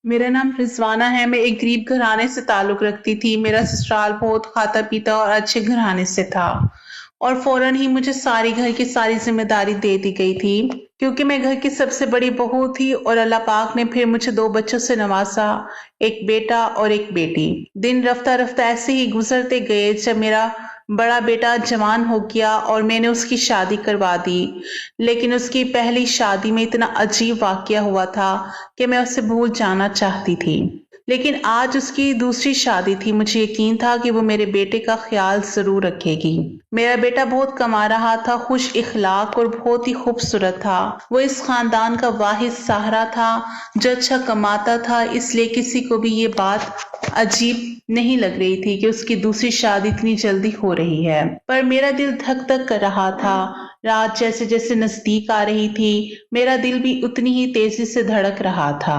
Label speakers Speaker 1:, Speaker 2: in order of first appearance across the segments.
Speaker 1: मेरा नाम रिज़वाना है। मैं एक गरीब घराने से ताल्लुक़ रखती थी। मेरा ससुराल बहुत खाता-पीता और अच्छे घराने से था और फ़ौरन ही मुझे सारी घर की सारी ज़िम्मेदारी दे दी गई थी, क्योंकि मैं घर की सबसे बड़ी बहू थी और अल्लाह पाक ने फिर मुझे 2 बच्चों से नवाज़ा, एक बेटा और एक बेटी। दिन रफ़्ता-रफ़्ता ऐसे ही गुज़रते गए जब मेरा बड़ा बेटा जवान हो गया और मैंने उसकी शादी करवा दी। लेकिन उसकी पहली शादी में इतना अजीब वाक़या हुआ था कि मैं उसे भूल जाना चाहती थी। लेकिन आज उसकी दूसरी शादी थी, मुझे यकीन था कि वो मेरे बेटे का ख़्याल ज़रूर रखेगी। मेरा बेटा बहुत कमा रहा था, खुश इख़लाक़ और बहुत ही खूबसूरत था। वो इस ख़ानदान का वाहिद सहारा था जो अच्छा कमाता था, इसलिए किसी को भी ये बात अजीब नहीं लग रही थी कि उसकी दूसरी शादी इतनी जल्दी हो रही है। पर मेरा दिल धक-धक कर रहा था। रात जैसे-जैसे नज़दीक आ रही थी, मेरा दिल भी उतनी ही तेज़ी से धड़क रहा था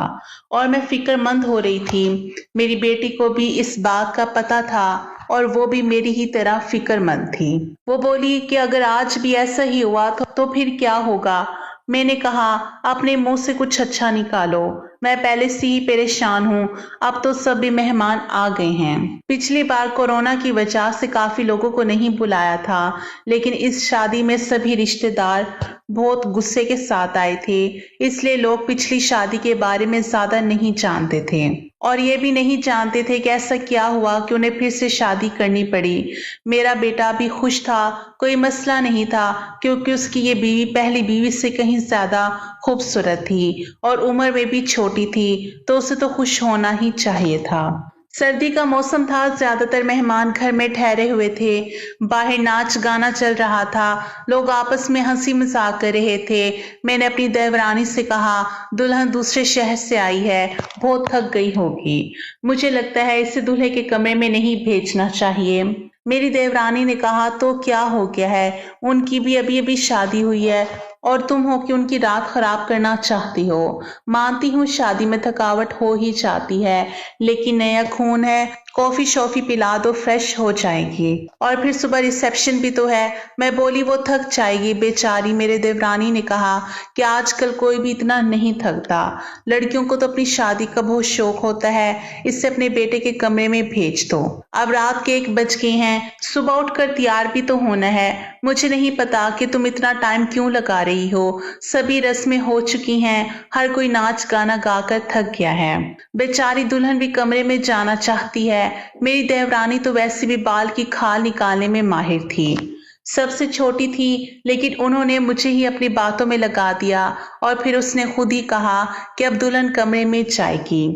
Speaker 1: और मैं फ़िक्रमंद हो रही थी। मेरी बेटी को भी इस बात का पता था और वो भी मेरी ही तरह फ़िक्रमंद थी। वो बोली कि अगर आज भी ऐसा ही हुआ तो फिर क्या होगा? मैंने कहा, अपने मुँह से कुछ अच्छा निकालो। मैं पहले से ही परेशान हूँ, अब तो सभी मेहमान आ गए हैं। पिछली बार कोरोना की वजह से काफ़ी लोगों को नहीं बुलाया था, लेकिन इस शादी में सभी रिश्तेदार बहुत गुस्से के साथ आए थे, इसलिए लोग पिछली शादी के बारे में ज़्यादा नहीं जानते थे और ये भी नहीं जानते थे कि ऐसा क्या हुआ कि उन्हें फिर से शादी करनी पड़ी। मेरा बेटा भी खुश था, कोई मसला नहीं था, क्योंकि उसकी ये बीवी पहली बीवी से कहीं ज़्यादा खूबसूरत थी और उम्र में भी छोटी थी, तो उसे तो खुश होना ही चाहिए था। सर्दी का मौसम था, ज्यादातर मेहमान घर में ठहरे हुए थे। बाहर नाच गाना चल रहा था, लोग आपस में हंसी मजाक कर रहे थे। मैंने अपनी देवरानी से कहा, दुल्हन दूसरे शहर से आई है, बहुत थक गई होगी। मुझे लगता है इसे दूल्हे के कमरे में नहीं भेजना चाहिए। मेरी देवरानी ने कहा, तो क्या हो गया है, उनकी भी अभी अभी शादी हुई है और तुम हो कि उनकी रात खराब करना चाहती हो। मानती हूँ शादी में थकावट हो ही जाती है, लेकिन नया खून है, कॉफी शॉफी पिला दो, फ्रेश हो जाएगी और फिर सुबह रिसेप्शन भी तो है। मैं बोली, वो थक जाएगी बेचारी। मेरे देवरानी ने कहा कि आजकल कोई भी इतना नहीं थकता, लड़कियों को तो अपनी शादी का बहुत शौक होता है, इससे अपने बेटे के कमरे में भेज दो। अब रात के 1 बज गए हैं, सुबह उठकर तैयार भी तो होना है। मुझे नहीं पता कि तुम इतना टाइम क्यों लगा रही हो, सभी रस्में हो चुकी हैं, हर कोई नाच गाना गाकर थक गया है। बेचारी दुल्हन भी कमरे में जाना चाहती है। मेरी देवरानी तो वैसे भी बाल की खाल निकालने में माहिर थी, सबसे छोटी थी, लेकिन उन्होंने मुझे ही अपनी बातों में लगा दिया और फिर उसने खुद ही कहा कि अब दुल्हन कमरे में जाएगी।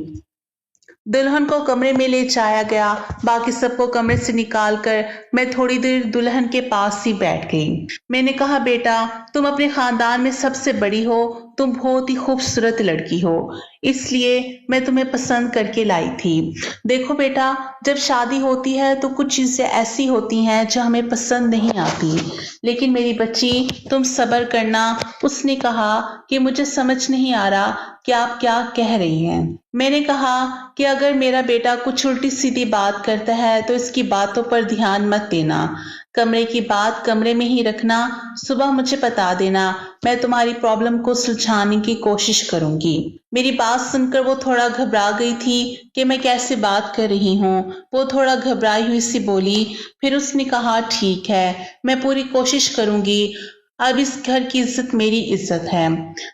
Speaker 1: दुल्हन को कमरे में ले जाया गया, बाकी सबको कमरे से निकालकर मैं थोड़ी देर दुल्हन के पास ही बैठ गई। मैंने कहा, बेटा, तुम अपने खानदान में सबसे बड़ी हो, तुम बहुत ही खूबसूरत लड़की हो, इसलिए मैं तुम्हें पसंद करके लाई थी। देखो बेटा, जब शादी होती है तो कुछ चीजें ऐसी होती हैं जो हमें पसंद नहीं आती, लेकिन मेरी बच्ची, तुम सब्र करना। उसने कहा कि मुझे समझ नहीं आ रहा कि आप क्या कह रही हैं। मैंने कहा कि अगर मेरा बेटा कुछ उल्टी सीधी बात करता है तो इसकी बातों पर ध्यान मत देना, कमरे की बात कमरे में ही रखना, सुबह मुझे बता देना, मैं तुम्हारी प्रॉब्लम को सुलझाने की कोशिश करूंगी। मेरी बात सुनकर वो थोड़ा घबरा गई थी कि मैं कैसे बात कर रही हूँ। वो थोड़ा घबराई हुई सी बोली, फिर उसने कहा, ठीक है, मैं पूरी कोशिश करूंगी। अब इस घर की इज्जत मेरी इज्जत है।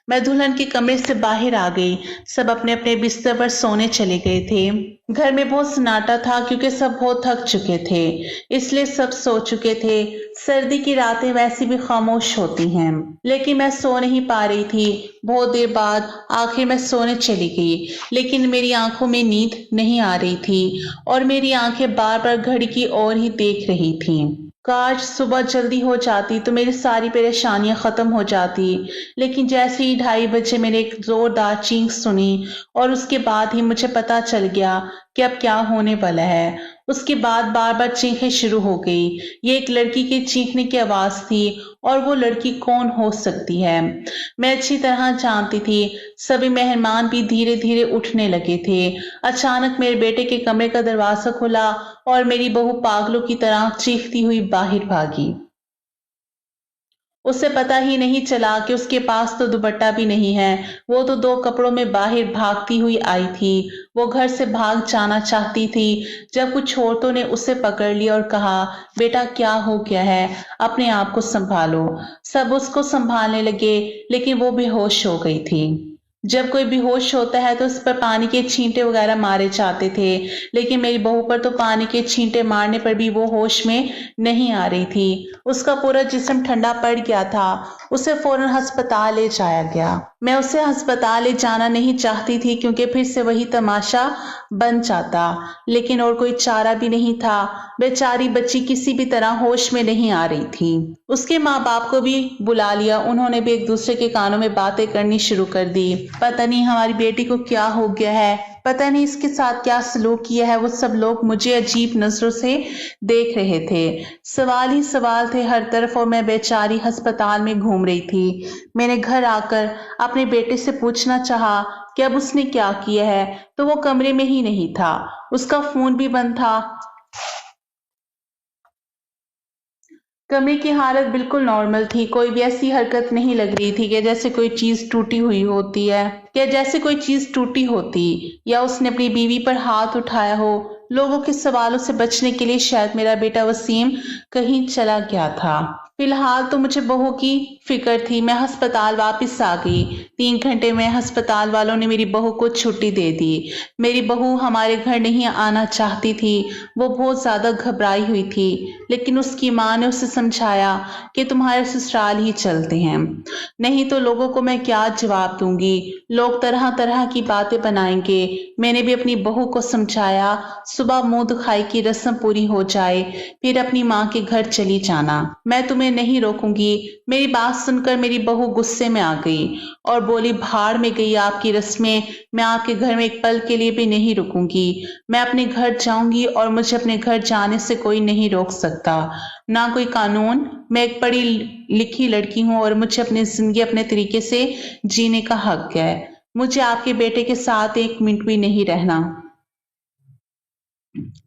Speaker 1: मैं दुल्हन के कमरे से बाहर आ गई, सब अपने अपने बिस्तर पर सोने चले गए थे। घर में बहुत सन्नाटा था क्योंकि सब बहुत थक चुके थे, इसलिए सब सो चुके थे। सर्दी की रातें वैसे भी खामोश होती हैं, लेकिन मैं सो नहीं पा रही थी। बहुत देर बाद आखिर मैं सोने चली गई, लेकिन मेरी आंखों में नींद नहीं आ रही थी और मेरी आंखें बार बार घड़ी की ओर ही देख रही थीं। काश सुबह जल्दी हो जाती तो मेरी सारी परेशानियां खत्म हो जाती, लेकिन जैसे ही 2:30 बजे मैंने एक जोरदार चीख सुनी और उसके बाद ही मुझे पता चल गया कि अब क्या होने वाला है। उसके बाद बार बार चीखें शुरू हो गई। ये एक लड़की के चीखने की आवाज थी और वो लड़की कौन हो सकती है? मैं अच्छी तरह जानती थी। सभी मेहमान भी धीरे धीरे उठने लगे थे। अचानक मेरे बेटे के कमरे का दरवाजा खुला और मेरी बहू पागलों की तरह चीखती हुई बाहर भागी। उसे पता ही नहीं चला कि उसके पास तो दुपट्टा भी नहीं है। वो तो 2 कपड़ों में बाहर भागती हुई आई थी। वो घर से भाग जाना चाहती थी जब कुछ औरतों ने उसे पकड़ लिया और कहा, बेटा क्या हो गया है? अपने आप को संभालो। सब उसको संभालने लगे, लेकिन वो बेहोश हो गई थी। जब कोई बेहोश होता है तो उस पर पानी के छींटे वगैरह मारे जाते थे, लेकिन मेरी बहू पर तो पानी के छींटे मारने पर भी वो होश में नहीं आ रही थी। उसका पूरा जिस्म ठंडा पड़ गया था। उसे फौरन अस्पताल ले जाया गया। मैं उसे अस्पताल ले जाना नहीं चाहती थी क्योंकि फिर से वही तमाशा बन जाता, लेकिन और कोई चारा भी नहीं था। बेचारी बच्ची किसी भी तरह होश में नहीं आ रही थी। उसके माँ बाप को भी बुला लिया। उन्होंने भी एक दूसरे के कानों में बातें करनी शुरू कर दी। पता नहीं हमारी बेटी को क्या हो गया है, पता नहीं इसके साथ क्या सलूक किया है। वो सब लोग मुझे अजीब नजरों से देख रहे थे। सवाल ही सवाल थे हर तरफ और मैं बेचारी अस्पताल में घूम रही थी। मैंने घर आकर अपने बेटे से पूछना चाहा कि अब उसने क्या किया है, तो वो कमरे में ही नहीं था। उसका फोन भी बंद था। कमरे की हालत बिल्कुल नॉर्मल थी। कोई भी ऐसी हरकत नहीं लग रही थी कि जैसे कोई चीज टूटी हुई होती है, या जैसे कोई चीज टूटी होती, या उसने अपनी बीवी पर हाथ उठाया हो। लोगों के सवालों से बचने के लिए शायद मेरा बेटा वसीम कहीं चला गया था। फिलहाल तो मुझे बहू की फिक्र थी। मैं अस्पताल वापस आ गई। 3 घंटे में अस्पताल वालों ने मेरी बहू को छुट्टी दे दी। मेरी बहू हमारे घर नहीं आना चाहती थी। वो बहुत ज्यादा घबराई हुई थी, लेकिन उसकी माँ ने उसे समझाया कि तुम्हारे ससुराल ही चलते हैं, नहीं तो लोगों को मैं क्या जवाब दूंगी। लोग तरह तरह की बातें बनाएंगे। मैंने भी अपनी बहू को समझाया, सुबह मुंह दिखाई की रस्म पूरी हो जाए फिर अपनी माँ के घर चली जाना। मैं तुम्हें नहीं रोकूंगी। मेरी बात सुनकर मेरी बहू गुस्से में आ गई और बोली, भाड़ में गई आपकी रस्में। मैं आपके घर में एक पल के लिए भी नहीं रुकूंगी। मैं अपने घर जाऊंगी और मुझे अपने घर जाने से कोई नहीं रोक सकता, ना कोई कानून। मैं एक पढ़ी लिखी लड़की हूँ और मुझे अपनी जिंदगी अपने तरीके से जीने का हक है। मुझे आपके बेटे के साथ 1 मिनट भी नहीं रहना।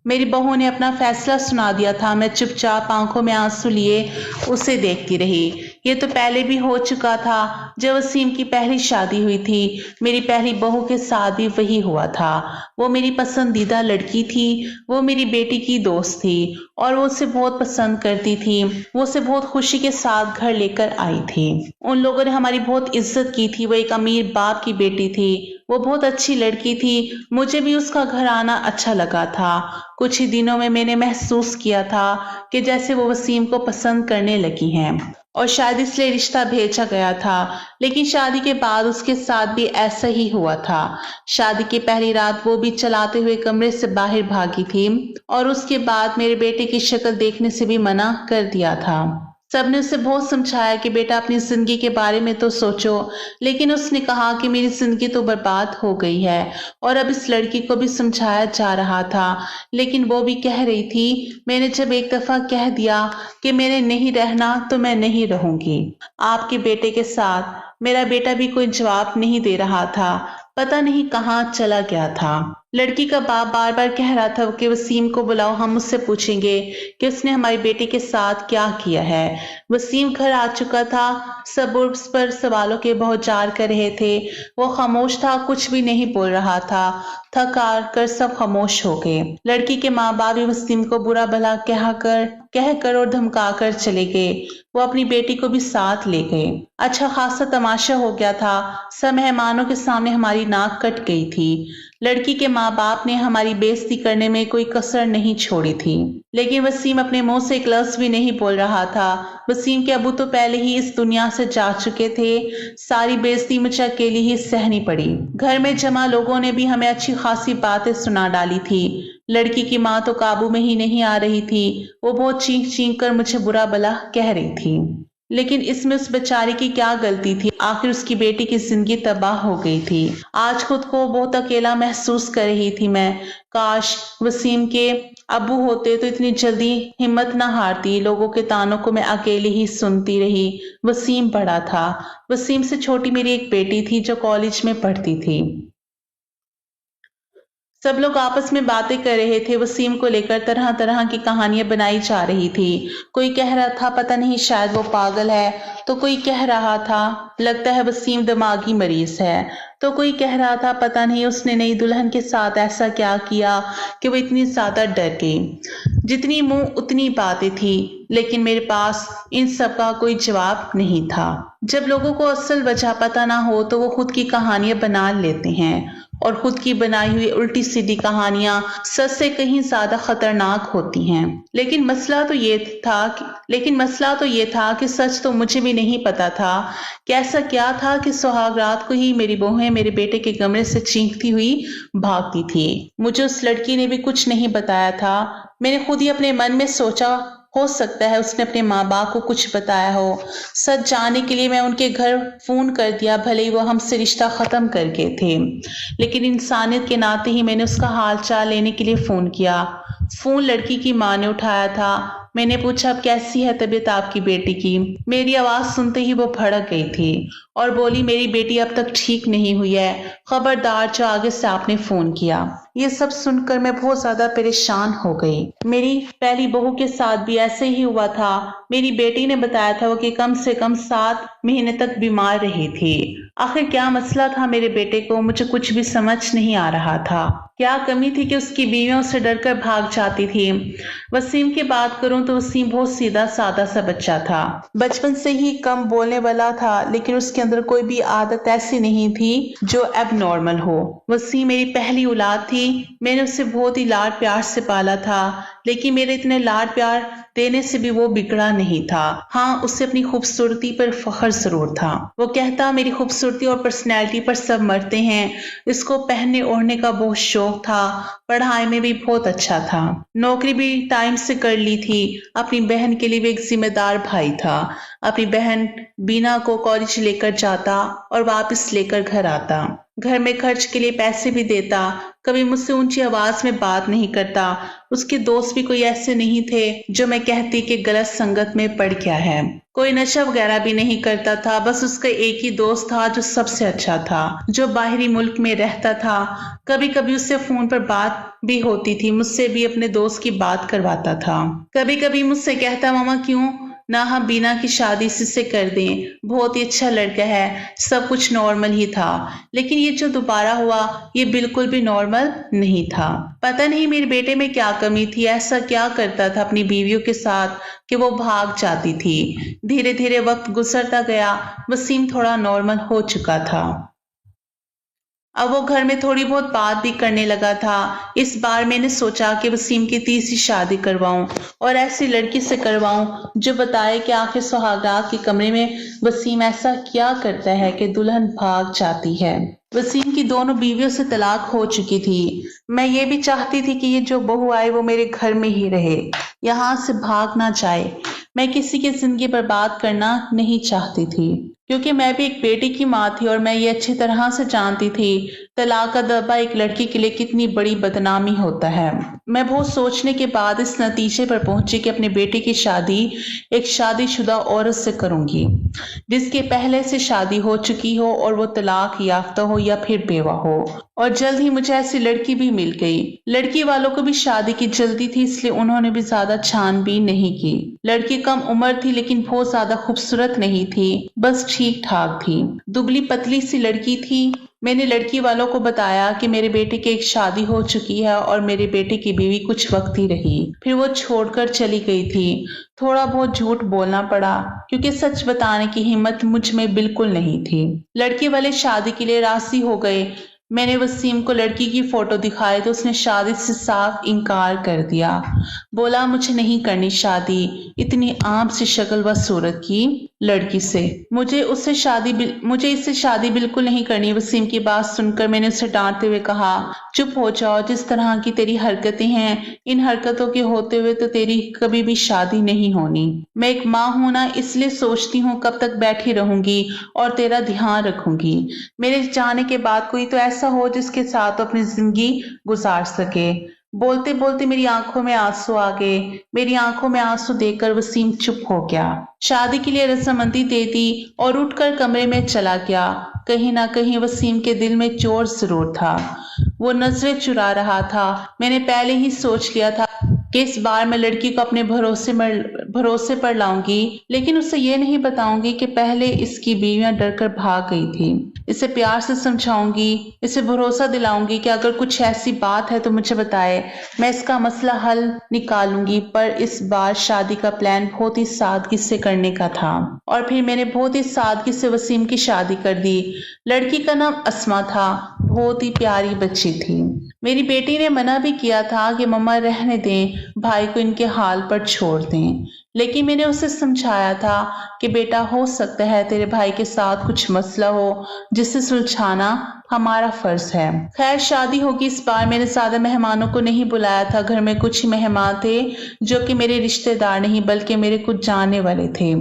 Speaker 1: मेरी बहू ने अपना फैसला सुना दिया था। मैं चुपचाप आंखों में आंसू लिए उसे देखती रही। ये तो पहले भी हो चुका था जब वसीम की पहली शादी हुई थी। मेरी पहली बहू के साथ भी वही हुआ था। वो मेरी पसंदीदा लड़की थी। वो मेरी बेटी की दोस्त थी और वो उसे बहुत पसंद करती थी। वो उसे बहुत खुशी के साथ घर लेकर आई थी। उन लोगों ने हमारी बहुत इज्जत की थी। वो एक अमीर बाप की बेटी थी। वो बहुत अच्छी लड़की थी। मुझे भी उसका घर आना अच्छा लगा था। कुछ ही दिनों में मैंने महसूस किया था कि जैसे वो वसीम को पसंद करने लगी हैं और शायद इसलिए रिश्ता भेजा गया था। लेकिन शादी के बाद उसके साथ भी ऐसा ही हुआ था। शादी की पहली रात वो भी चलाते हुए कमरे से बाहर भागी थी और उसके बाद मेरे बेटे की शक्ल देखने से भी मना कर दिया था। सबने उसे बहुत समझाया कि बेटा अपनी जिंदगी के बारे में तो सोचो, लेकिन उसने कहा कि मेरी जिंदगी तो बर्बाद हो गई है। और अब इस लड़की को भी समझाया जा रहा था, लेकिन वो भी कह रही थी, मैंने जब एक दफा कह दिया कि मैंने नहीं रहना तो मैं नहीं रहूंगी आपके बेटे के साथ। मेरा बेटा भी कोई जवाब नहीं दे रहा था। पता नहीं कहाँ चला गया था। लड़की का बाप बार बार कह रहा था कि वसीम को बुलाओ, हम उससे पूछेंगे कि उसने हमारी बेटी के साथ क्या किया है। वसीम घर आ चुका था। सब उस पर सवालों के बौछार कर रहे थे। वो खामोश था, कुछ भी नहीं बोल रहा था। थक हार कर सब खामोश हो गए। लड़की के माँ बाप भी वसीम को बुरा भला कहकर और धमका कर चले गए। वो अपनी बेटी को भी साथ ले गए। अच्छा खासा तमाशा हो गया था। सब मेहमानों के सामने हमारी नाक कट गई थी। लड़की के माँ बाप ने हमारी बेइज्जती करने में कोई कसर नहीं छोड़ी थी, लेकिन वसीम अपने मुंह से एक लफ्ज भी नहीं बोल रहा था। वसीम के अबू तो पहले ही इस दुनिया से जा चुके थे। सारी बेइज्जती मुझे अकेली ही सहनी पड़ी। घर में जमा लोगों ने भी हमें अच्छी खासी बातें सुना डाली थी। लड़की की माँ तो काबू में ही नहीं आ रही थी। वो बहुत चीख चीख कर मुझे बुरा भला कह रही थी, लेकिन इसमें उस बेचारी की क्या गलती थी? आखिर उसकी बेटी की जिंदगी तबाह हो गई थी। आज खुद को बहुत अकेला महसूस कर रही थी मैं। काश वसीम के अब्बू होते तो इतनी जल्दी हिम्मत ना हारती। लोगों के तानों को मैं अकेली ही सुनती रही। वसीम बड़ा था। वसीम से छोटी मेरी एक बेटी थी जो कॉलेज में पढ़ती थी। सब लोग आपस में बातें कर रहे थे। वसीम को लेकर तरह तरह की कहानियां बनाई जा रही थी। कोई कह रहा था पता नहीं शायद वो पागल है, तो कोई कह रहा था लगता है वसीम दिमागी मरीज है, तो कोई कह रहा था पता नहीं उसने नई दुल्हन के साथ ऐसा क्या किया कि वो इतनी ज्यादा डर गई। जितनी मुंह उतनी बातें थी, लेकिन मेरे पास इन सब का कोई जवाब नहीं था। जब लोगों को असल वजह पता ना हो तो वो खुद की कहानियां बना लेते हैं, और खुद की बनाई हुई उल्टी सीधी कहानियां सच से कहीं ज्यादा खतरनाक होती हैं। लेकिन मसला तो ये था कि सच तो मुझे भी नहीं पता था कि ऐसा क्या था कि सुहाग रात को ही मेरी बहूएं मेरे बेटे के कमरे से चीखती हुई भागती थी। मुझे उस लड़की ने भी कुछ नहीं बताया था। मैंने खुद ही अपने मन में सोचा हो सकता है उसने अपने माँ बाप को कुछ बताया हो। सच जानने के लिए मैं उनके घर फोन कर दिया, भले ही वो हमसे रिश्ता खत्म कर गए थे, लेकिन इंसानियत के नाते ही मैंने उसका हाल चाल लेने के लिए फोन किया। फोन लड़की की माँ ने उठाया था। मैंने पूछा अब कैसी है तबीयत आपकी बेटी की। मेरी आवाज सुनते ही वो भड़क गई थी और बोली मेरी बेटी अब तक ठीक नहीं हुई है, खबरदार जो आगे से आपने फोन किया। ये सब सुनकर मैं बहुत ज्यादा परेशान हो गई। मेरी पहली बहू के साथ भी ऐसे ही हुआ था। मेरी बेटी ने बताया था वो कि कम से कम 7 महीने तक बीमार रही थी। आखिर क्या मसला था मेरे बेटे को, मुझे कुछ भी समझ नहीं आ रहा था। क्या कमी थी कि उसकी बीवियों से डरकर भाग जाती थी। वसीम की बात करूं तो वसीम बहुत सीधा सादा सा बच्चा था। बचपन से ही कम बोलने वाला था, लेकिन उसके अंदर कोई भी आदत ऐसी नहीं थी जो अब नॉर्मल हो। वसीम मेरी पहली औलाद थी। मैंने उसे बहुत ही लाड प्यार से पाला था, लेकिन मेरे इतने लाड प्यार देने से भी वो बिगड़ा नहीं था। हाँ, उसे अपनी खूबसूरती पर फख्र जरूर था। वो कहता मेरी खूबसूरती और पर्सनैलिटी पर सब मरते हैं। इसको पहनने ओढ़ने का बहुत शौक था। पढ़ाई में भी बहुत अच्छा था। नौकरी भी टाइम से कर ली थी। अपनी बहन के लिए भी एक जिम्मेदार भाई था। अपनी बहन बीना को कॉलेज लेकर जाता और वापस लेकर घर आता। घर में खर्च के लिए पैसे भी देता। कभी मुझसे ऊंची आवाज में बात नहीं करता। उसके दोस्त भी कोई ऐसे नहीं थे जो मैं कहती कि गलत संगत में पड़ गया है। कोई नशा वगैरह भी नहीं करता था। बस उसका एक ही दोस्त था जो सबसे अच्छा था, जो बाहरी मुल्क में रहता था। कभी कभी उससे फोन पर बात भी होती थी। मुझसे भी अपने दोस्त की बात करवाता था। कभी कभी मुझसे कहता मामा क्यों ना हम बीना की शादी इसी से कर दें, बहुत ही अच्छा लड़का है। सब कुछ नॉर्मल ही था, लेकिन ये जो दोबारा हुआ ये बिल्कुल भी नॉर्मल नहीं था। पता नहीं मेरे बेटे में क्या कमी थी, ऐसा क्या करता था अपनी बीवियों के साथ कि वो भाग जाती थी। धीरे धीरे वक्त गुजरता गया। वसीम थोड़ा नॉर्मल हो चुका था। अब वो घर में थोड़ी बहुत बात भी करने लगा था। इस बार मैंने सोचा कि वसीम की तीसरी शादी करवाऊं और ऐसी लड़की से करवाऊं जो बताए कि आखिर सुहागरात के कमरे में वसीम ऐसा क्या करता है कि दुल्हन भाग जाती है। वसीम की दोनों बीवियों से तलाक हो चुकी थी। मैं ये भी चाहती थी कि ये जो बहू आए वो मेरे घर में ही रहे, यहाँ से भाग ना जाए। मैं किसी की जिंदगी बर्बाद करना नहीं चाहती थी, क्योंकि मैं भी एक बेटी की माँ थी और मैं ये अच्छी तरह से जानती थी तलाक का दबा एक लड़की के लिए कितनी बड़ी बदनामी होता है। मैं बहुत सोचने के बाद इस नतीजे पर पहुंची कि अपने बेटे की शादी एक शादीशुदा औरत से करूंगी, जिसके पहले से शादी हो चुकी हो और वो तलाक याफ्ता हो या फिर बेवा हो। और जल्द ही मुझे ऐसी लड़की भी मिल गई। लड़की वालों को भी शादी की जल्दी थी, इसलिए उन्होंने भी ज्यादा छानबीन नहीं की। लड़की कम उम्र थी, लेकिन बहुत ज्यादा खूबसूरत नहीं थी, बस ठीक ठाक थी। दुबली पतली सी लड़की थी। मैंने लड़की वालों को बताया कि मेरे बेटे की एक शादी हो चुकी है और मेरे बेटे की बीवी कुछ वक्त ही रही, फिर वो छोड़कर चली गई थी। थोड़ा बहुत झूठ बोलना पड़ा, क्योंकि सच बताने की हिम्मत मुझ में बिल्कुल नहीं थी। लड़के वाले शादी के लिए राजी हो गए। मैंने वसीम को लड़की की फोटो दिखाई तो उसने शादी से साफ इनकार कर दिया। बोला मुझे नहीं करनी शादी इतनी आम सी शक्ल व सूरत की लड़की से। मुझे इससे शादी बिल्कुल नहीं करनी। वसीम की बात सुनकर मैंने उसे डांटते हुए कहा, चुप हो जाओ, जिस तरह की तेरी हरकतें हैं, इन हरकतों के होते हुए तो तेरी कभी भी शादी नहीं होनी। मैं एक माँ हूं ना, इसलिए सोचती हूँ कब तक बैठी रहूंगी और तेरा ध्यान रखूंगी। मेरे जाने के बाद कोई तो ऐसा हो जिसके साथ अपनी जिंदगी गुजार सके। बोलते बोलते मेरी आंखों में आंसू आ गए। मेरी आंखों में आंसू देखकर वसीम चुप हो गया। शादी के लिए रजामंदी दे दी और उठकर कमरे में चला गया। कहीं ना कहीं वसीम के दिल में चोट जरूर था। वो नजरें चुरा रहा था। मैंने पहले ही सोच लिया था कि इस बार मैं लड़की को अपने भरोसे पर लाऊंगी, लेकिन उसे ये नहीं बताऊंगी कि पहले इसकी बीवियां डरकर भाग गई थी। इसे प्यार से समझाऊंगी, इसे भरोसा दिलाऊंगी कि अगर कुछ ऐसी बात है तो मुझे बताए, मैं इसका मसला हल निकालूंगी। पर इस बार शादी का प्लान बहुत ही सादगी से करने का था और फिर मैंने बहुत ही सादगी से वसीम की शादी कर दी। लड़की का नाम अस्मा था, बहुत ही प्यारी बच्ची थी। मेरी बेटी ने मना भी किया था कि मम्मा रहने दें, भाई को इनके हाल पर छोड़ दें, लेकिन मैंने उसे समझाया था कि बेटा, हो सकता है तेरे भाई के साथ कुछ मसला हो जिसे सुलझाना हमारा फर्ज है। खैर, शादी होगी इस बार। मैंने ज्यादा मेहमानों को नहीं बुलाया था। घर में कुछ ही मेहमान थे जो कि मेरे रिश्तेदार नहीं बल्कि मेरे कुछ जानने वाले थे।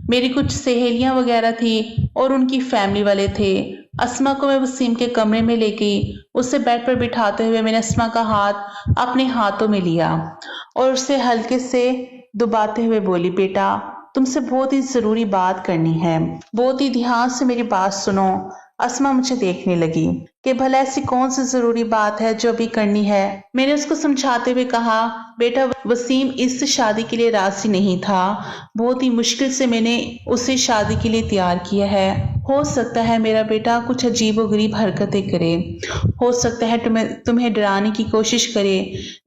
Speaker 1: मेरी कुछ सहेलियां वगैरह थी और उनकी फैमिली वाले थे। अस्मा को मैं वसीम के कमरे में ले गई। उसे बेड पर बिठाते हुए मैंने अस्मा का हाथ अपने हाथों में लिया और उसे हल्के से दबाते हुए बोली, बेटा, तुमसे बहुत ही जरूरी बात करनी है, बहुत ही ध्यान से मेरी बात सुनो। अस्मा मुझे देखने लगी कि भला ऐसी कौन सी जरूरी बात है जो अभी करनी है। मैंने उसको समझाते हुए कहा, बेटा, वसीम इस शादी के लिए राजी नहीं था। बहुत ही मुश्किल से मैंने उसे शादी के लिए तैयार किया है। हो सकता है मेरा बेटा कुछ अजीबोगरीब हरकतें करे, हो सकता है तुम्हें डराने की कोशिश करे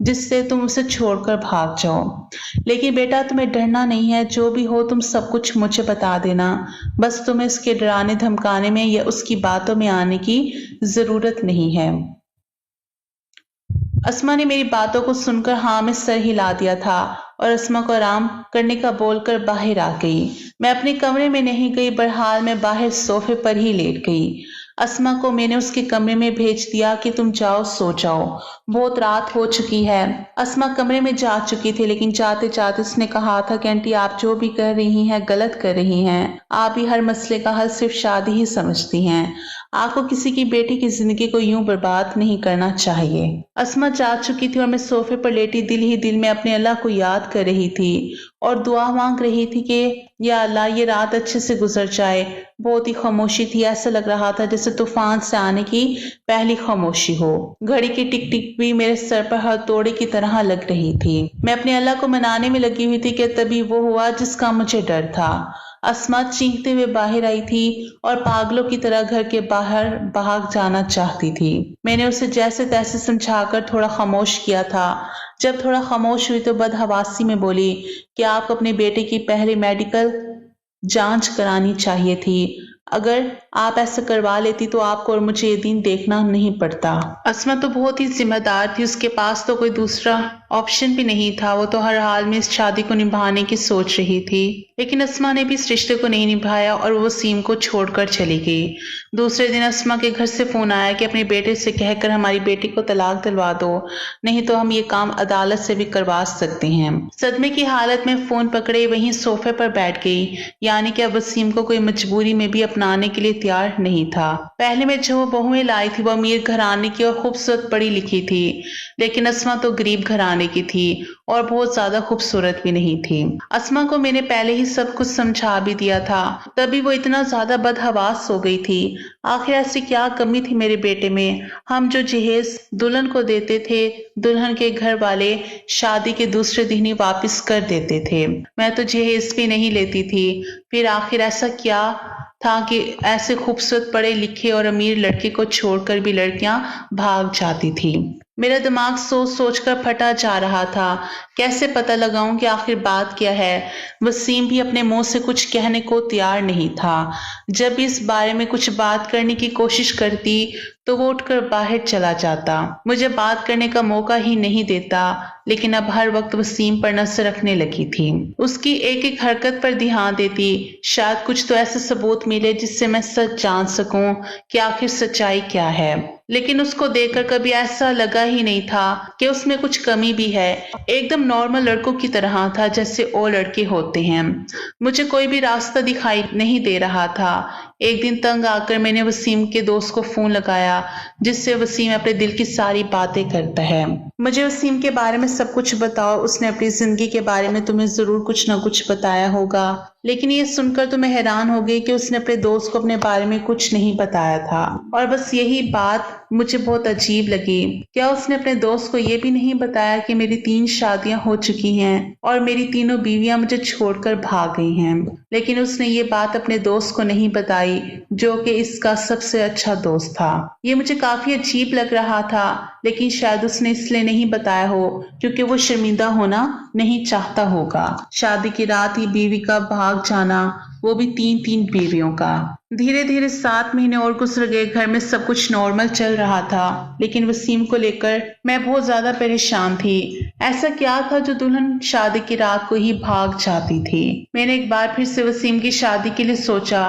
Speaker 1: जिससे तुम उसे छोड़कर भाग जाओ, लेकिन बेटा, तुम्हें डरना नहीं है। जो भी हो तुम सब कुछ मुझे बता देना। बस तुम्हें उसके डराने धमकाने में या उसकी बातों में आने की जरूरत नहीं है। अस्मा ने मेरी बातों को सुनकर हाँ में सर हिला दिया था और अस्मा को आराम करने का बोलकर बाहर आ गई। मैं अपने कमरे में नहीं गई, बहरहाल मैं बाहर सोफे पर ही लेट गई। अस्मा को मैंने उसके कमरे में भेज दिया कि तुम जाओ, सो जाओ, बहुत रात हो चुकी है। अस्मा कमरे में जा चुकी थी, लेकिन जाते जाते उसने कहा था कि आंटी, आप जो भी कर रही हैं गलत कर रही हैं। आप भी हर मसले का हल सिर्फ शादी ही समझती हैं। आपको किसी की बेटी की जिंदगी को यूं बर्बाद नहीं करना चाहिए। अस्मा जा चुकी थी और मैं सोफे पर लेटी दिल ही दिल में अपने अल्लाह को याद कर रही थी और दुआ मांग रही थी कि या अल्लाह, ये रात अच्छे से गुजर जाए। बहुत ही खामोशी थी, ऐसा लग रहा था जैसे तूफान से आने की पहली खामोशी हो। घड़ी की टिक टिक भी मेरे सर पर हथौड़े की तरह लग रही थी। मैं अपने अल्लाह को मनाने में लगी हुई थी कि तभी वो हुआ जिसका मुझे डर था। अस्मा चीखते हुए बाहर आई थी और पागलों की तरह घर के बाहर भाग जाना चाहती थी। मैंने उसे जैसे तैसे समझाकर थोड़ा खामोश किया था। जब थोड़ा खामोश हुई तो बदहवासी में बोली कि आपको अपने बेटे की पहले मेडिकल जांच करानी चाहिए थी। अगर आप ऐसा करवा लेती तो आपको और मुझे ये दिन देखना नहीं पड़ता। अस्मा तो बहुत ही जिम्मेदार थी, उसके पास तो कोई दूसरा ऑप्शन भी नहीं था। वो तो हर हाल में इस शादी को निभाने की सोच रही थी, लेकिन अस्मा ने भी इस रिश्ते को नहीं निभाया और वो वसीम को छोड़कर चली गई। दूसरे दिन अस्मा के घर से फोन आया कि अपने बेटे से कहकर हमारी बेटी को तलाक दिलवा दो, नहीं तो हम ये काम अदालत से भी करवा सकते हैं। सदमे की हालत में फोन पकड़े वहीं सोफे पर बैठ गई, यानी कि अब वसीम को कोई मजबूरी में भी अपनाने के लिए तैयार नहीं था। पहले में जो बहुएं लाई थी वो अमीर घराने की और खूबसूरत पढ़ी लिखी थी, लेकिन अस्मा तो गरीब घराने की थी और बहुत ज्यादा खूबसूरत भी नहीं थी। अस्मा को मैंने पहले ही सब कुछ समझा भी दिया था, तभी वो इतना ज्यादा बदहवास हो गई थी। आखिर ऐसी क्या कमी थी मेरे बेटे में? हम जो जहेज दुल्हन को देते थे, दुल्हन के घर वाले शादी के दूसरे दिन ही वापस कर देते थे। मैं तो जहेज भी नहीं लेती थी। फिर आखिर ऐसा क्या था कि ऐसे खूबसूरत पढ़े लिखे और अमीर लड़के को छोड़कर भी लड़कियां भाग जाती थी? मेरा दिमाग सोच सोच कर फटा जा रहा था। कैसे पता लगाऊं कि आखिर बात क्या है? वसीम भी अपने मुंह से कुछ कहने को तैयार नहीं था। जब भी इस बारे में कुछ बात करने की कोशिश करती तो वो उठकर बाहर चला जाता, मुझे बात करने का मौका ही नहीं देता। लेकिन अब हर वक्त वसीम पर नजर रखने लगी थी, उसकी एक एक हरकत पर ध्यान देती। शायद कुछ तो ऐसे सबूत मिले जिससे मैं सच जान सकूं कि आखिर सच्चाई क्या है। लेकिन उसको देखकर कभी ऐसा लगा ही नहीं था कि उसमें कुछ कमी भी है। एकदम नॉर्मल लड़कों की तरह था जैसे और लड़के होते हैं। मुझे कोई भी रास्ता दिखाई नहीं दे रहा था। एक दिन तंग आकर मैंने वसीम के दोस्त को फोन लगाया, जिससे वसीम अपने दिल की सारी बातें करता है। मुझे वसीम के बारे में सब कुछ बताओ, उसने अपनी जिंदगी के बारे में तुम्हें जरूर कुछ ना कुछ बताया होगा। लेकिन ये सुनकर तो मैं हैरान हो गई कि उसने अपने दोस्त को अपने बारे में कुछ नहीं बताया था, और बस यही बात मुझे बहुत अजीब लगी। क्या उसने अपने दोस्त को ये भी नहीं बताया कि मेरी 3 शादियां हो चुकी हैं और मेरी तीनों बीवियां मुझे छोड़कर भाग गई हैं। लेकिन उसने ये बात अपने दोस्त को नहीं बताई, जो कि इसका सबसे अच्छा दोस्त था। ये मुझे काफी अजीब लग रहा था, लेकिन शायद उसने इसलिए नहीं बताया हो क्योंकि वो शर्मिंदा होना नहीं चाहता होगा। शादी की रात ही बीवी का भाग जाना, वो भी 3 बीवियों का। धीरे धीरे 7 महीने और गुजर गए। घर में सब कुछ नॉर्मल चल रहा था, लेकिन वसीम को लेकर मैं बहुत ज्यादा परेशान थी। ऐसा क्या था जो दुल्हन शादी की रात को ही भाग जाती थी? मैंने एक बार फिर से वसीम की शादी के लिए सोचा,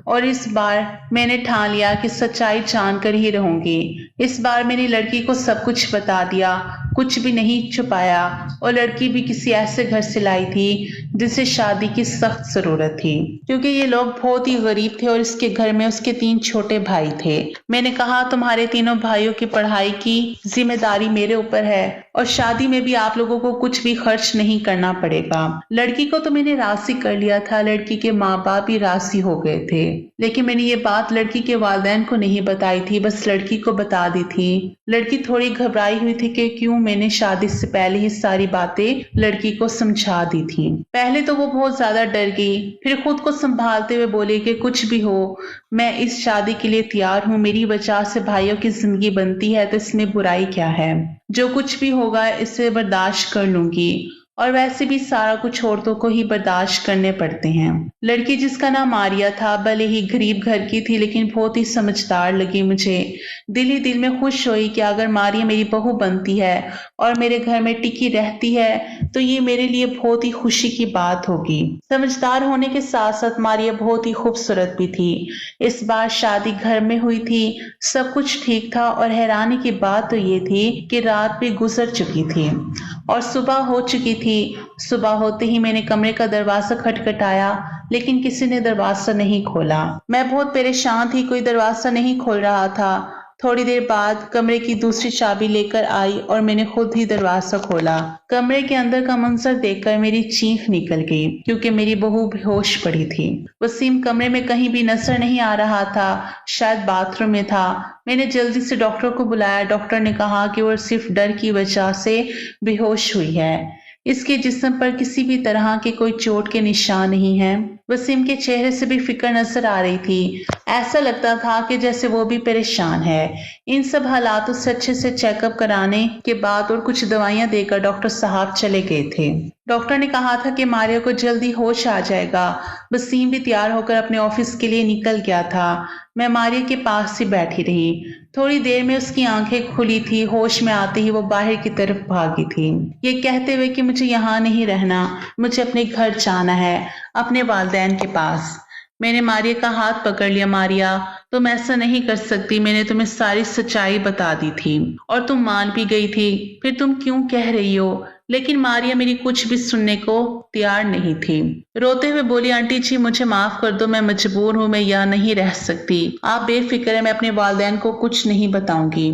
Speaker 1: और इस बार मैंने ठान लिया कि सच्चाई जानकर ही रहूंगी। इस बार मैंने लड़की को सब कुछ बता दिया, कुछ भी नहीं छुपाया, और लड़की भी किसी ऐसे घर से लाई थी जिसे शादी की सख्त जरूरत थी, क्योंकि ये लोग बहुत ही गरीब थे और इसके घर में उसके 3 छोटे भाई थे। मैंने कहा, तुम्हारे तीनों भाइयों की पढ़ाई की जिम्मेदारी मेरे ऊपर है, और शादी में भी आप लोगों को कुछ भी खर्च नहीं करना पड़ेगा। लड़की को तो मैंने राजी कर लिया था, लड़की के माँ बाप भी राजी हो गए थे, लेकिन मैंने ये बात लड़की के वालिदैन को नहीं बताई थी, बस लड़की को बता दी थी। लड़की थोड़ी घबराई हुई थी कि क्यों मैंने शादी से पहले ही सारी बातें लड़की को समझा दी थी। पहले तो वो बहुत ज्यादा डर गई, फिर खुद को संभालते हुए बोले कि कुछ भी हो, मैं इस शादी के लिए तैयार हूँ। मेरी वजह से भाइयों की जिंदगी बनती है तो इसमें बुराई क्या है? जो कुछ भी होगा इसे बर्दाश्त कर लूंगी, और वैसे भी सारा कुछ औरतों को ही बर्दाश्त करने पड़ते हैं। लड़की जिसका नाम आर्या था, भले ही गरीब घर की थी, लेकिन बहुत ही समझदार लगी मुझे। दिल ही दिल में खुश हुई कि अगर मारिया मेरी बहू बनती है और मेरे घर में टिकी रहती है तो ये मेरे लिए बहुत ही खुशी की बात होगी। समझदार होने के साथ साथ मारिया बहुत ही खूबसूरत भी थी। इस बार शादी घर में हुई थी, सब कुछ ठीक था, और हैरानी की बात तो ये थी कि रात भी गुजर चुकी थी और सुबह हो चुकी थी। सुबह होते ही मैंने कमरे का दरवाजा खटखटाया, लेकिन किसी ने दरवाजा नहीं खोला। मैं बहुत परेशान थी, कोई दरवाजा नहीं खोल रहा था। थोड़ी देर बाद कमरे की दूसरी चाबी लेकर आई और मैंने खुद ही दरवाजा खोला। कमरे के अंदर का मंजर देखकर मेरी चीख निकल गई, क्योंकि मेरी बहू बेहोश पड़ी थी। वसीम कमरे में कहीं भी नजर नहीं आ रहा था, शायद बाथरूम में था। मैंने जल्दी से डॉक्टर को बुलाया। डॉक्टर ने कहा कि वो सिर्फ डर की वजह से बेहोश हुई है, इसके जिस्म पर किसी भी तरह के कोई चोट के निशान नहीं है। वसीम के चेहरे से भी फिक्र नजर आ रही थी, ऐसा लगता था कि जैसे वो भी परेशान है। इन सब हालातों से अच्छे से चेकअप कराने के बाद और कुछ दवाइयां देकर डॉक्टर साहब चले गए थे। डॉक्टर ने कहा था कि मारिया को जल्दी होश आ जाएगा। वसीम भी तैयार होकर अपने ऑफिस के लिए निकल गया था। मैं मारिया के पास ही बैठी रही। थोड़ी देर में उसकी आंखें खुली थी। होश में आते ही वो बाहर की तरफ भागी थी, ये कहते हुए कि मुझे यहाँ नहीं रहना, मुझे अपने घर जाना है, अपने वालिदैन के पास। मैंने मारिया का हाथ पकड़ लिया। मारिया, तुम ऐसा नहीं कर सकती, मैंने तुम्हें सारी सच्चाई बता दी थी और तुम मान भी गई थी, फिर तुम क्यों कह रही हो? लेकिन मारिया मेरी कुछ भी सुनने को तैयार नहीं थी। रोते हुए बोली, आंटी जी मुझे माफ कर दो, मैं मजबूर हूँ, मैं यहाँ नहीं रह सकती। आप बेफिक्र है, मैं अपने वालिदैन को कुछ नहीं बताऊंगी,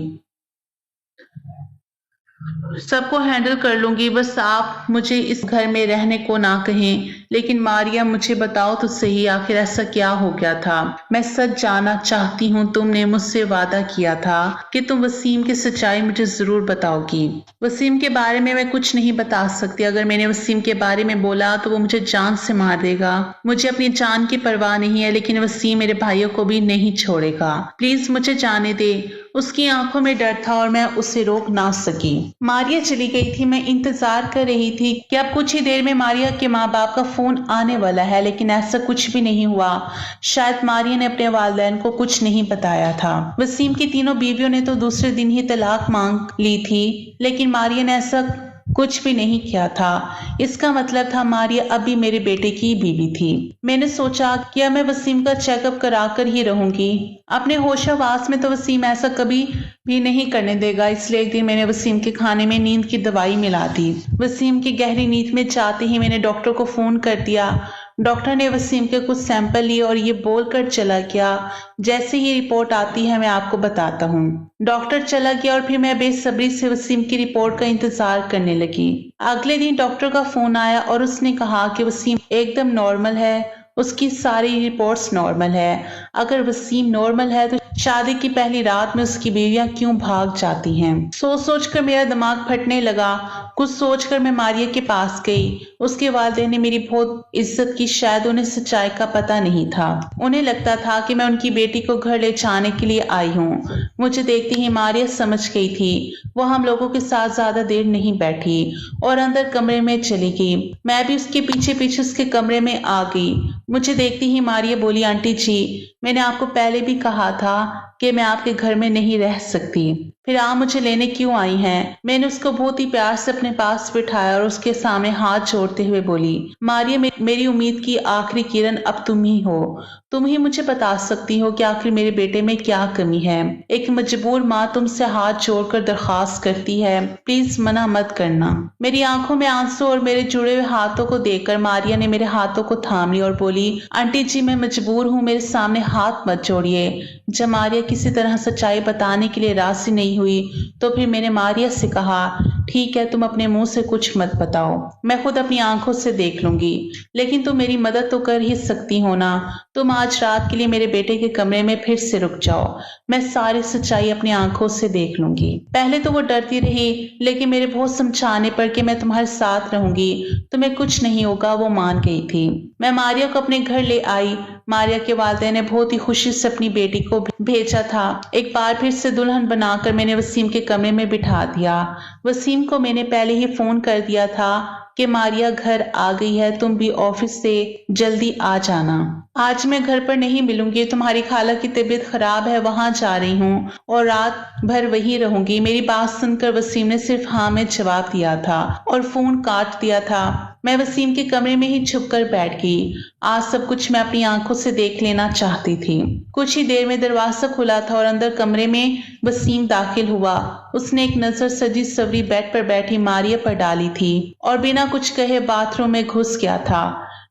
Speaker 1: सबको हैंडल कर लूंगी, बस आप मुझे इस घर में रहने को ना कहें। लेकिन मारिया मुझे बताओ तो सही, आखिर ऐसा क्या हो गया था? मैं सच जानना चाहती हूँ। तुमने मुझसे वादा किया था कि तुम वसीम की सच्चाई मुझे जरूर बताओगी। वसीम के बारे में मैं कुछ नहीं बता सकती। अगर मैंने वसीम के बारे में बोला तो वो मुझे जान से मार देगा। मुझे अपनी जान की परवाह नहीं है, लेकिन वसीम मेरे भाइयों को भी नहीं छोड़ेगा। प्लीज मुझे जाने दे। उसकी आंखों में डर था और मैं उसे रोक ना सकी। मारिया चली गई थी। मैं इंतजार कर रही थी कि अब कुछ ही देर में मारिया के माँ बाप का फोन आने वाला है, लेकिन ऐसा कुछ भी नहीं हुआ। शायद मारिया ने अपने वालिदैन को कुछ नहीं बताया था। वसीम की तीनों बीवियों ने तो दूसरे दिन ही तलाक मांग ली थी, लेकिन मारिया ने ऐसा कुछ भी नहीं किया था। इसका मतलब था मारिया अभी मेरे बेटे की बीवी थी। मैंने सोचा कि अब मैं वसीम का चेकअप कराकर ही रहूंगी। अपने होशावास में तो वसीम ऐसा कभी भी नहीं करने देगा, इसलिए एक दिन मैंने वसीम के खाने में नींद की दवाई मिला दी। वसीम की गहरी नींद में जाते ही मैंने डॉक्टर को फोन कर दिया। डॉक्टर ने वसीम के कुछ सैंपल लिए और ये बोलकर चला गया, जैसे ही रिपोर्ट आती है मैं आपको बताता हूँ। डॉक्टर चला गया और फिर मैं बेसब्री से वसीम की रिपोर्ट का इंतजार करने लगी। अगले दिन डॉक्टर का फोन आया और उसने कहा कि वसीम एकदम नॉर्मल है, उसकी सारी रिपोर्ट्स नॉर्मल है। अगर वसीम नॉर्मल है तो शादी की पहली रात में उसकी बीवियां क्यों भाग जाती हैं। सोच सोच कर मेरा दिमाग फटने लगा। कुछ सोच कर मैं मारिया के पास गई। उसके वालिदैन ने मेरी बहुत इज्जत की, शायद उन्हें सच्चाई का पता नहीं था। उन्हें लगता था कि मैं उनकी बेटी को घर ले जाने के लिए आई हूँ। मुझे देखते ही मारिया समझ गई थी। वो हम लोगों के साथ ज्यादा देर नहीं बैठी और अंदर कमरे में चली गई। मैं भी उसके पीछे पीछे उसके कमरे में आ गई। मुझे देखती ही मारिया बोली, आंटी जी, मैंने आपको पहले भी कहा था कि मैं आपके घर में नहीं रह सकती, फिर आप मुझे लेने क्यों आई हैं? मैंने उसको बहुत ही प्यार से अपने पास बिठाया और उसके सामने हाथ जोड़ते हुए बोली, मारिया, मेरी उम्मीद की आखिरी किरण अब तुम ही हो। तुम ही मुझे बता सकती हो कि आखिर मेरे बेटे में क्या कमी है। एक मजबूर माँ तुमसे हाथ जोड़कर दरखास्त करती है, प्लीज मना मत करना। मेरी आंखों में आंसू और मेरे जुड़े हुए हाथों को देखकर मारिया ने मेरे हाथों को थाम लिया और बोली, आंटी जी, मैं मजबूर हूँ, मेरे सामने हाथ मत जोड़िए। जब मारिया किसी तरह सच्चाई बताने के लिए राजी नहीं हुई तो फिर मैंने मारिया से कहा, ठीक है, तुम अपने मुंह से कुछ मत बताओ, मैं खुद अपनी आंखों से देख लूंगी, लेकिन तुम मेरी मदद तो कर ही सकती हो ना। तुम आज रात के लिए मेरे बेटे के कमरे में फिर से रुक जाओ, मैं सारी सच्चाई अपनी आंखों से देख लूंगी। पहले तो वो डरती रही, लेकिन मेरे बहुत समझाने पर कि मैं तुम्हारे साथ रहूंगी, तुम्हें कुछ नहीं होगा, वो मान गई थी। मैं मारिया को अपने घर ले आई। मारिया के वालिदैन ने बहुत ही खुशी से अपनी बेटी को भेजा था। एक बार फिर से दुल्हन बनाकर मैंने वसीम के कमरे में बिठा दिया। वसीम को मैंने पहले ही फोन कर दिया था कि मारिया घर आ गई है, तुम भी ऑफिस से जल्दी आ जाना। आज मैं घर पर नहीं मिलूंगी, तुम्हारी खाला की तबीयत खराब है, वहां जा रही हूँ और रात भर वहीं रहूंगी। मेरी बात सुनकर वसीम ने सिर्फ हाँ में जवाब दिया था और फोन काट दिया था। मैं वसीम के कमरे में ही छुप कर बैठ गई। आज सब कुछ मैं अपनी आंखों से देख लेना चाहती थी। कुछ ही देर में दरवाजा खुला था और अंदर कमरे में वसीम दाखिल हुआ। उसने एक नजर सजी सवरी बेड पर बैठी मारिया पर डाली थी और बिना कुछ कहे बाथरूम में घुस गया था।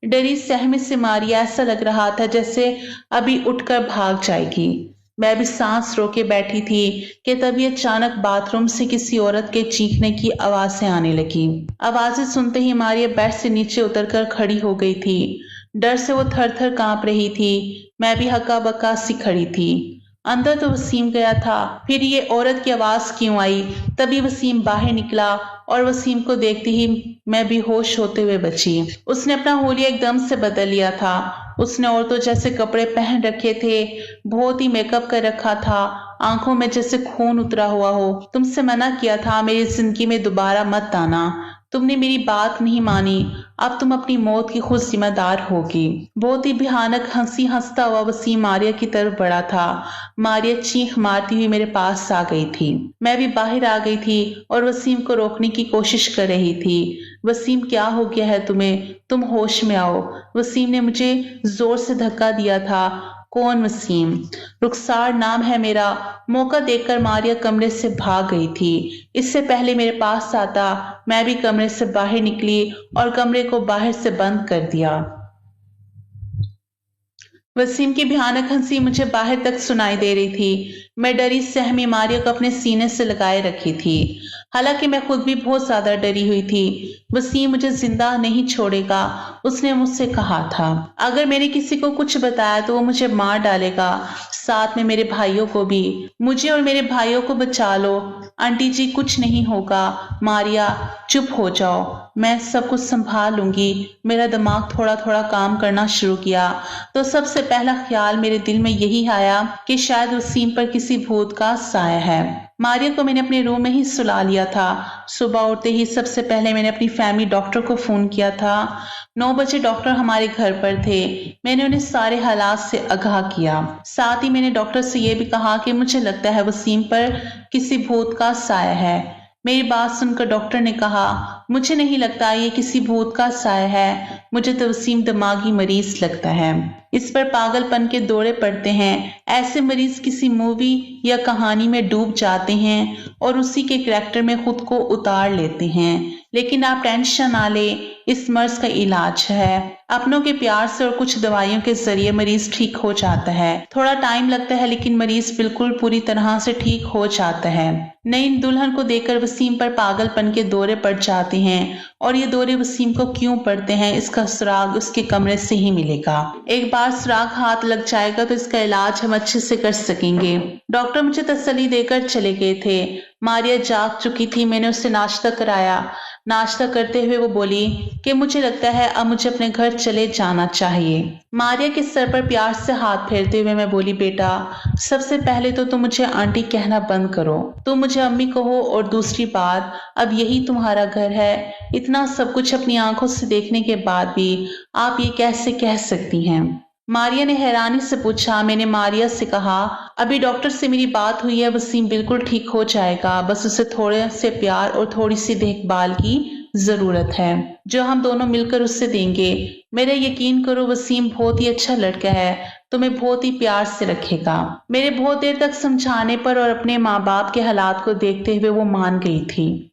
Speaker 1: डरी सहमी से मारिया ऐसा लग रहा था जैसे अभी उठकर भाग जाएगी। मैं भी सांस रोके बैठी थी कि तभी अचानक बाथरूम से किसी औरत के चीखने की आवाजें आने लगी। आवाजें सुनते ही मारिया बेड से नीचे उतरकर खड़ी हो गई थी। डर से वो थर थर कांप रही थी। मैं भी हक्का बक्का सी खड़ी थी। अंदर तो वसीम गया था, फिर ये औरत की आवाज क्यों आई? तभी वसीम बाहर निकला और वसीम को देखते ही मैं भी होश होते हुए बची। उसने अपना होलिया एकदम से बदल लिया था। उसने औरतों जैसे कपड़े पहन रखे थे, बहुत ही मेकअप कर रखा था, आंखों में जैसे खून उतरा हुआ हो। तुमसे मना किया था मेरी जिंदगी में दोबारा मत आना, तुमने मेरी बात नहीं मानी, अब तुम अपनी मौत की खुद जिम्मेदार होगी। बहुत ही भयानक हंसी हंसता हुआ वसीम मारिया की तरफ बढ़ा था। मारिया चीख मारती हुई मेरे पास आ गई थी। मैं भी बाहर आ गई थी और वसीम को रोकने की कोशिश कर रही थी। वसीम, क्या हो गया है तुम्हें? तुम होश में आओ। वसीम ने मुझे जोर से धक्का दिया था। कौन वसीम? रुखसार नाम है मेरा। मौका देखकर मारिया कमरे से भाग गई थी। इससे पहले मेरे पास आता, मैं भी कमरे से बाहर निकली और कमरे को बाहर से बंद कर दिया। वसीम की भयानक हंसी मुझे बाहर तक सुनाई दे रही थी। मैं डरी सहमी मारिया को अपने सीने से लगाए रखी थी। हालांकि मैं खुद भी बहुत ज्यादा डरी हुई थी। वसीम मुझे जिंदा नहीं छोड़ेगा, उसने मुझसे कहा था। अगर मैंने किसी को कुछ बताया तो वो मुझे मार डालेगा, साथ में मेरे भाइयों को भी। मुझे और मेरे भाइयों को बचा लो। आंटी जी, कुछ नहीं होगा। मारिया, चुप हो जाओ, मैं सब कुछ संभाल लूंगी। मेरा दिमाग थोड़ा थोड़ा काम करना शुरू किया तो सबसे पहला ख्याल मेरे दिल में यही आया कि शायद वसीम पर किसी भूत का साया है। मारिया को मैंने अपने रूम में ही सुला लिया था। सुबह उठते ही सबसे पहले मैंने अपनी फैमिली डॉक्टर को फोन किया था। 9 बजे डॉक्टर हमारे घर पर थे। मैंने उन्हें सारे हालात से आगाह किया। साथ ही मैंने डॉक्टर से यह भी कहा कि मुझे लगता है वसीम पर किसी भूत का साया है। मेरी बात सुनकर डॉक्टर ने कहा, मुझे नहीं लगता ये किसी भूत का साया है, मुझे तो वसीम दिमागी मरीज लगता है। इस पर पागलपन के दौरे पड़ते हैं। ऐसे मरीज किसी मूवी या कहानी में डूब जाते हैं और उसी के करैक्टर में खुद को उतार लेते हैं। लेकिन आप टेंशन ना लें, इस मर्ज का इलाज है। अपनों के प्यार से और कुछ दवाइयों के जरिए मरीज ठीक हो जाता है। थोड़ा टाइम लगता है लेकिन मरीज बिल्कुल पूरी तरह से ठीक हो जाता है। नई दुल्हन को देखकर वसीम पर पागलपन के दौरे पड़ जाते हैं और ये दौरे वसीम को क्यों पड़ते हैं इसका सुराग उसके कमरे से ही मिलेगा। एक बार सुराग हाथ लग जाएगा तो इसका इलाज हम अच्छे से कर सकेंगे। डॉक्टर मुझे तसल्ली देकर चले गए थे। मारिया जाग चुकी थी। मैंने उससे नाश्ता कराया। नाश्ता करते हुए वो बोली कि मुझे लगता है अब मुझे अपने घर चले जाना चाहिए। मारिया के सर पर प्यार से हाथ फेरते हुए मैं बोली, बेटा सबसे पहले तो तुम मुझे आंटी कहना बंद करो, तुम मुझे अम्मी कहो। और दूसरी बात, अब यही तुम्हारा घर है। इतना सब कुछ अपनी आंखों से देखने के बाद भी आप ये कैसे कह सकती हैं? मारिया ने हैरानी से पूछा। मैंने मारिया से कहा, अभी डॉक्टर से मेरी बात हुई है, वसीम बिल्कुल ठीक हो जाएगा, बस उसे थोड़े से प्यार और थोड़ी सी देखभाल की जरूरत है जो हम दोनों मिलकर उससे देंगे। मेरा यकीन करो, वसीम बहुत ही अच्छा लड़का है, तुम्हें बहुत ही प्यार से रखेगा। मेरे बहुत देर तक समझाने पर और अपने माँ बाप के हालात को देखते हुए वो मान गई थी।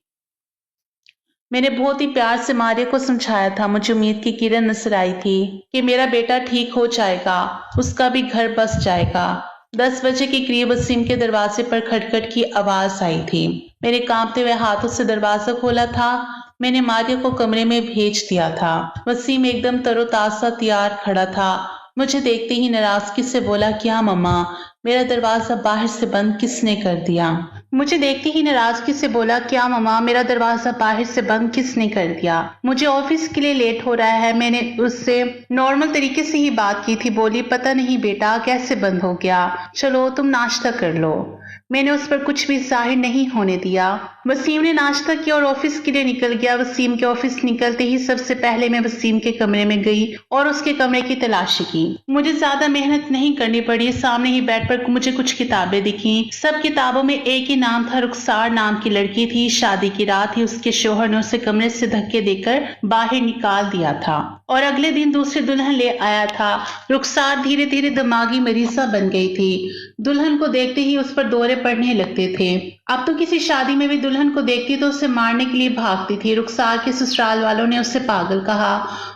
Speaker 1: मैंने बहुत ही प्यार से मारिया को समझाया था। मुझे उम्मीद की किरण नजर आई थी कि मेरा बेटा ठीक हो जाएगा, उसका भी घर बस जाएगा। 10 बजे के करीब वसीम के दरवाजे पर खटखट की आवाज आई थी। मेरे कांपते हुए हाथों से दरवाजा खोला था। मैंने मारिया को कमरे में भेज दिया था। वसीम एकदम तरोताजा तैयार खड़ा था। मुझे देखते ही नाराजगी से बोला, क्या मम्मा, मेरा दरवाजा बाहर से बंद किसने कर दिया? मुझे देखते ही नाराजगी से बोला, क्या मम्मा, मेरा दरवाजा बाहर से बंद किसने कर दिया? मुझे ऑफिस के लिए लेट हो रहा है। मैंने उससे नॉर्मल तरीके से ही बात की थी। बोली, पता नहीं बेटा कैसे बंद हो गया, चलो तुम नाश्ता कर लो। मैंने उस पर कुछ भी जाहिर नहीं होने दिया। वसीम ने नाश्ता किया और ऑफिस के लिए निकल गया। वसीम के ऑफिस निकलते ही सबसे पहले मैं वसीम के कमरे में गई और उसके कमरे की तलाशी की। मुझे ज्यादा मेहनत नहीं करनी पड़ी। सामने ही बेड पर मुझे कुछ किताबें दिखी। सब किताबों में एक ही नाम था, रुखसार नाम की लड़की थी। शादी की रात ही उसके शोहर ने उसे कमरे से धक्के देकर बाहर निकाल दिया था और अगले दिन दूसरी दुल्हन ले आया था। रुखसार धीरे धीरे दिमागी मरीजा बन गई थी। दुल्हन को देखते ही उस पर दौरे पड़ने लगते थे। अब तो किसी शादी में भी दुल्हन को देखती तो उसे मारने के लिए भागती थी। रुखसार के ससुराल वालों ने उसे पागल कहा,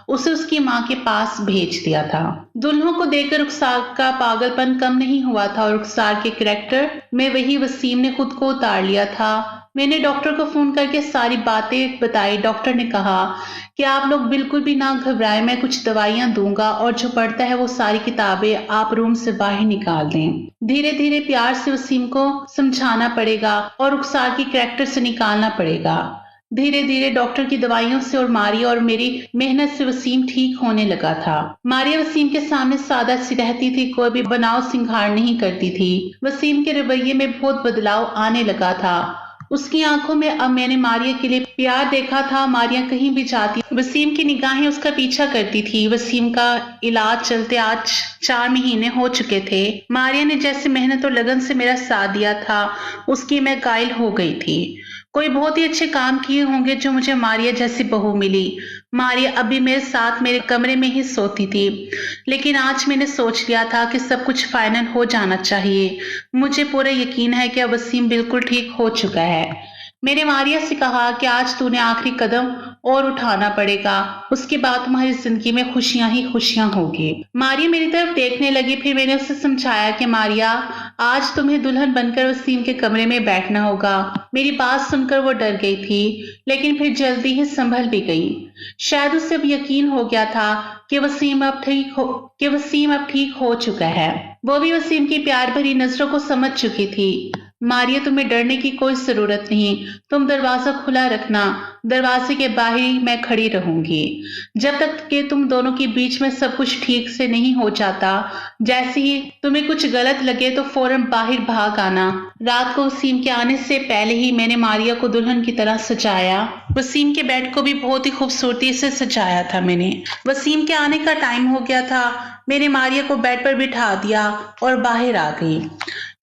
Speaker 1: उसे उसकी माँ के पास भेज दिया था। दुल्हनों को देखकर रुखसार का पागलपन कम नहीं हुआ था और रुखसार के कैरेक्टर में वही वसीम ने खुद को उतार लिया था। मैंने डॉक्टर को फोन करके सारी बातें बताई। डॉक्टर ने कहा कि आप लोग बिल्कुल भी ना घबराएं, मैं कुछ दवाइयां दूंगा और जो पढ़ता है वो सारी किताबें आप रूम से बाहर निकाल दें। धीरे धीरे प्यार से वसीम को समझाना पड़ेगा और रुखसार की कैरेक्टर से निकालना पड़ेगा। धीरे धीरे डॉक्टर की दवाइयों से और मारिया और मेरी मेहनत से वसीम ठीक होने लगा था। मारिया वसीम के सामने सादा सी रहती थी, कोई भी बनाव सिंगार नहीं करती थी। वसीम के रवैये में बहुत बदलाव आने लगा था। उसकी आंखों में अब मैंने मारिया के लिए प्यार देखा था। मारिया कहीं भी जाती, वसीम की निगाहें उसका पीछा करती थी। वसीम का इलाज चलते आज 4 महीने हो चुके थे। मारिया ने जैसे मेहनत और लगन से मेरा साथ दिया था, उसकी मैं कायल हो गई थी। कोई बहुत ही अच्छे काम किए होंगे जो मुझे मारिया जैसी बहू मिली। मारिया अभी मेरे साथ मेरे कमरे में ही सोती थी, लेकिन आज मैंने सोच लिया था कि सब कुछ फाइनल हो जाना चाहिए। मुझे पूरा यकीन है कि अब वसीम बिल्कुल ठीक हो चुका है। मैंने मारिया से कहा कि आज तूने आखिरी कदम और उठाना पड़ेगा, उसके बाद तुम्हारी जिंदगी में खुशियां ही खुशियां होगी। मारिया मेरी तरफ देखने लगी। फिर मैंने उसे समझाया कि मारिया, आज तुम्हें दुल्हन बनकर वसीम के कमरे में बैठना होगा। मेरी बात सुनकर वो डर गई थी, लेकिन फिर जल्दी ही संभल भी गई। शायद उसे अब यकीन हो गया था कि वसीम अब ठीक हो चुका है। वो भी वसीम की प्यार भरी नजरों को समझ चुकी थी। मारिया, तुम्हें डरने की कोई जरूरत नहीं, तुम दरवाजा खुला रखना, दरवाजे के बाहर ही मैं खड़ी रहूंगी जब तक कि तुम दोनों के बीच में सब कुछ ठीक से नहीं हो जाता। जैसे ही तुम्हें कुछ गलत लगे तो फौरन बाहर भाग आना। रात को वसीम के आने से पहले ही मैंने मारिया को दुल्हन की तरह सजाया। वसीम के बेड को भी बहुत ही खूबसूरती से सजाया था मैंने। वसीम के आने का टाइम हो गया था। मैंने मारिया को बेड पर बिठा दिया और बाहर आ गई।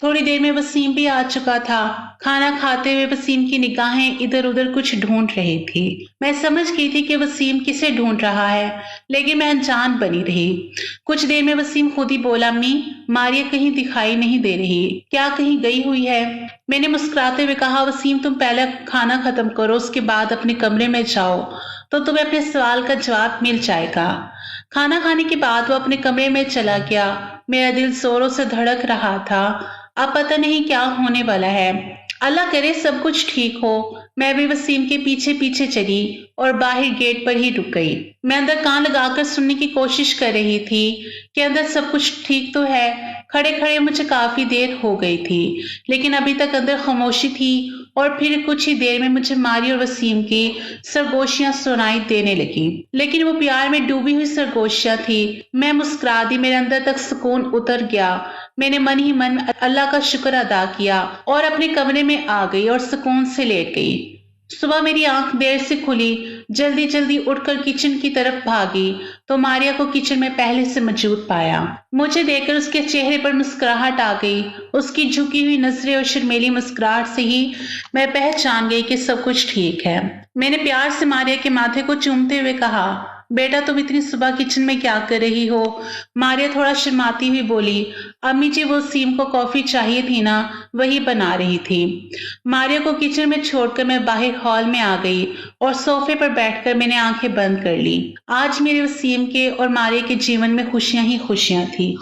Speaker 1: थोड़ी देर में वसीम भी आ चुका था। खाना खाते हुए वसीम की निगाहें इधर उधर कुछ ढूंढ रही थी। मैं समझ गई थी कि वसीम किसे ढूंढ रहा है, लेकिन मैं अनजान बनी रही। कुछ देर में वसीम खुद ही बोला, अम्मी, मारिया कहीं दिखाई नहीं दे रही, क्या कहीं गई हुई है? मैंने मुस्कुराते हुए कहा, वसीम, तुम पहले खाना खत्म करो, उसके बाद अपने कमरे में जाओ तो तुम्हें अपने सवाल का जवाब मिल जाएगा। खाना खाने के बाद वो अपने कमरे में चला गया। मेरा दिल जोरों से धड़क रहा था। अब पता नहीं क्या होने वाला है। अल्लाह करे सब कुछ ठीक हो। मैं भी वसीम के पीछे पीछे चली और बाहर गेट पर ही रुक गई। मैं अंदर कान लगाकर सुनने की कोशिश कर रही थी कि अंदर सब कुछ ठीक तो है। खड़े खड़े मुझे काफी देर हो गई थी, लेकिन अभी तक अंदर खामोशी थी। और फिर कुछ ही देर में मुझे मारी और वसीम की सरगोशियां सुनाई देने लगी, लेकिन वो प्यार में डूबी हुई सरगोशियां थी। मैं मुस्कुरा दी, मेरे अंदर तक सुकून उतर गया। मैंने मन ही मन अल्लाह का शुक्र अदा किया और अपने कमरे में आ गई और सुकून से लेट गई। सुबह मेरी आंख देर से खुली। जल्दी जल्दी उठकर किचन की तरफ भागी तो मारिया को किचन में पहले से मौजूद पाया। मुझे देखकर उसके चेहरे पर मुस्कुराहट आ गई। उसकी झुकी हुई नजरें और शर्मीली मुस्कुराहट से ही मैं पहचान गई कि सब कुछ ठीक है। मैंने प्यार से मारिया के माथे को चूमते हुए कहा, बेटा, तुम इतनी सुबह किचन में क्या कर रही हो? मारिया थोड़ा शर्माती हुई बोली, अम्मी जी, वो सीम को कॉफी चाहिए थी ना, वही बना रही थी। मारिया को किचन में छोड़कर मैं बाहर हॉल में आ गई और सोफे पर बैठकर मैंने आंखें बंद कर ली। आज मेरे वसीम के और मारिया के जीवन में खुशियां ही खुशियां थी।